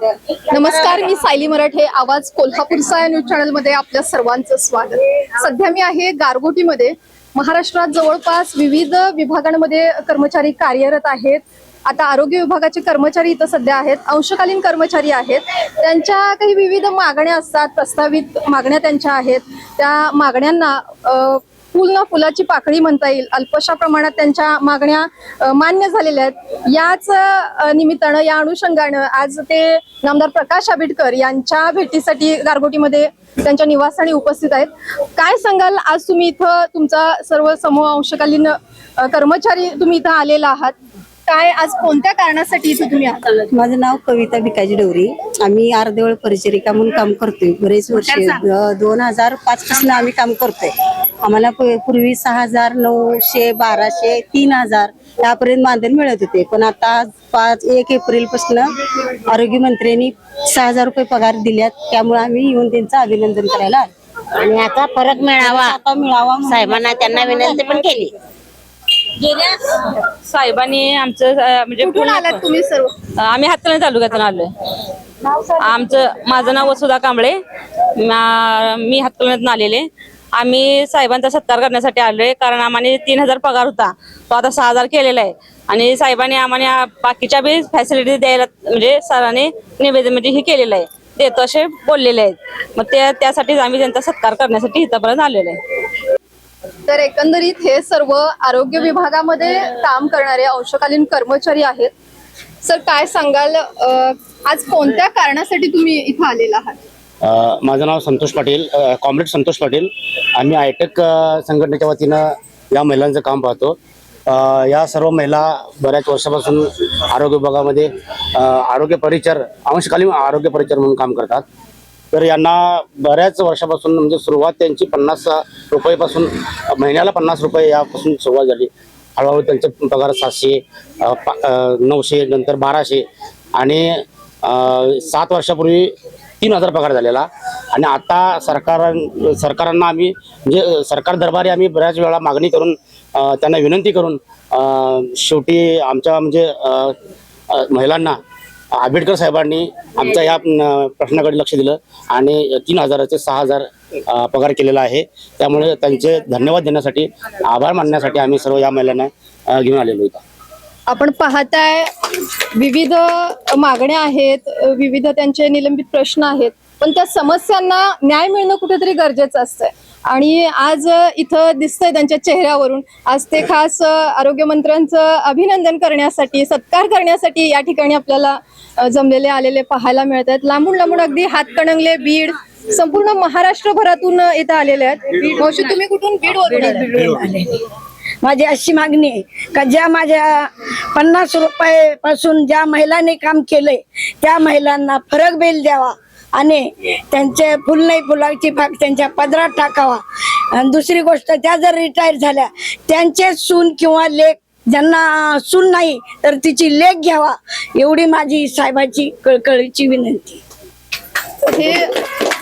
नमस्कार, मी सायली मराठे. आवाज कोल्हापूरचा या न्यूज चॅनल मध्ये आपल्या सर्वांचं स्वागत. सध्या मी आहे गारगोटीमध्ये. महाराष्ट्रात जवळपास विविध विभागांमध्ये कर्मचारी कार्यरत आहेत. आता आरोग्य विभागाचे कर्मचारी इथं सध्या आहेत, अंशकालीन कर्मचारी आहेत. त्यांच्या काही विविध मागण्या असतात, प्रस्तावित मागण्या त्यांच्या आहेत. त्या मागण्यांना फुल फुलाची पाकळी म्हणता येईल, अल्पशा प्रमाणात त्यांच्या मागण्या मान्य झालेल्या आहेत. याच निमित्तानं, या अनुषंगानं आज ते नामदार प्रकाश आंबेडकर यांच्या भेटीसाठी गारगोटीमध्ये त्यांच्या निवासस्थानी उपस्थित आहेत. काय सांगाल, आज तुम्ही इथं तुमचा सर्व समूह अंशकालीन कर्मचारी तुम्ही इथं आलेला आहात, काय आज कोणत्या कारणासाठी इथे तुम्ही आहात? माझं नाव कविता भिकाजी डवरी. आम्ही अर्धवेळ परिचारिका म्हणून काम करतोय बरेच वर्ष. 2005 पासून आम्ही काम करतोय. आम्हाला पूर्वी 6,000, 900, 1200, 3,000 यापर्यंत मानधन मिळत होते. पण आता 1 एप्रिल पासून आरोग्य मंत्र्यांनी 6,000 रुपये पगार दिल्यात. त्यामुळे आम्ही येऊन त्यांचं अभिनंदन करायला आलो. आणि आता फरक मिळावा साहेबांना त्यांना विनंती पण केली. साहेबांनी आमचं म्हणजे कुठून आलात तुम्ही सर्व? आम्ही हातकणंगले तालुक्यातून आलोय. माझं नाव वसुधा कांबळे. मी हातकणंगलेतून आलेले. आम्ही साहेबांचा सत्कार करण्यासाठी आलोय, कारण आम्हाला 3,000 पगार होता, तो आता 6,000 केलेला आहे. आणि साहेबांनी आम्हाला बाकीच्या बी फॅसिलिटी द्यायला, म्हणजे सरांनी निवेदन म्हणजे हे केलेलं आहे, देतो असे बोललेले आहेत. मग त्यासाठीच आम्ही त्यांचा सत्कार करण्यासाठी इथपर्यंत आलेलो आहे. तर एकंदरीत हे सर्व आरोग्य विभागामध्ये काम करणारे अंशकालीन कर्मचारी आहेत. सर, काय सांगाल, आज कोणत्या कारणासाठी तुम्ही इथं आलेला आहात? माझं नाव संतोष पाटील, कॉम्रेड संतोष पाटील. आम्ही आयटेक संघटनेच्या वतीनं या महिलांचं काम पाहतो. या सर्व महिला बऱ्याच वर्षापासून आरोग्य विभागामध्ये आरोग्य परिचर, अंशकालीन आरोग्य परिचर म्हणून काम करतात. तर यांना बऱ्याच वर्षापासून, म्हणजे सुरुवात त्यांची 50 रुपयेपासून, महिन्याला 50 रुपये यापासून सुरुवात झाली. हळूहळू त्यांचे पगार 700, 900, नंतर 1200 आणि 7 वर्षापूर्वी 3,000 पगार झालेला. आणि आता सरकारांना आम्ही, म्हणजे सरकार दरबारी आम्ही बऱ्याच वेळा मागणी करून, त्यांना विनंती करून शेवटी आमच्या म्हणजे महिलांना आंबेडकर साहेबांनी आमच्या या प्रश्नाकडे लक्ष दिलं आणि 3,000चे 6,000 पगार केलेला आहे. त्यामुळे त्यांचे धन्यवाद देण्यासाठी, आभार मानण्यासाठी आम्ही सर्व या महिलांना घेऊन आलेलो होतो. आपण पाहताय, विविध मागण्या आहेत, विविध त्यांचे निलंबित प्रश्न आहेत, पण त्या समस्यांना न्याय मिळणं कुठेतरी गरजेचं असतंय. आणि आज इथं दिसतंय त्यांच्या चेहऱ्यावरून, आज ते खास आरोग्यमंत्र्यांचं अभिनंदन करण्यासाठी, सत्कार करण्यासाठी या ठिकाणी आपल्याला जमलेले आलेले पाहायला मिळत आहेत. लांबून लांबून, अगदी हातकणंगले, बीड, संपूर्ण महाराष्ट्रभरातून इथं आलेले आहेत. मावशी, तुम्ही कुठून? बीडवरून आले. माझी अशी मागणी आहे का ज्या माझ्या 50 रुपयापासून ज्या महिलांनी काम केलंय त्या महिलांना फरक बिल द्यावा आणि त्यांचे फुल नाही फुलाची भाग त्यांच्या पदरात टाकावा. आणि दुसरी गोष्ट, त्या जर रिटायर झाल्या, त्यांचे सून किंवा लेक, ज्यांना सून नाही तर तिची लेक घ्यावा, एवढी माझी साहेबाची कळकळीची विनंती. हे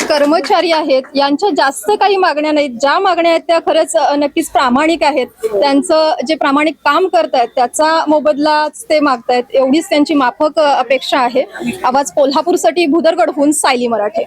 कर्मचारी आहेत, यांच्या जास्त काही मागण्या नाहीत. ज्या मागण्या आहेत त्या खरंच नक्कीच प्रामाणिक आहेत. त्यांचं जे प्रामाणिक काम करतायत त्याचा मोबदलाच ते मागतायत, एवढीच त्यांची माफक अपेक्षा आहे. आवाज कोल्हापूरसाठी भुदरगडहून सायली मराठे.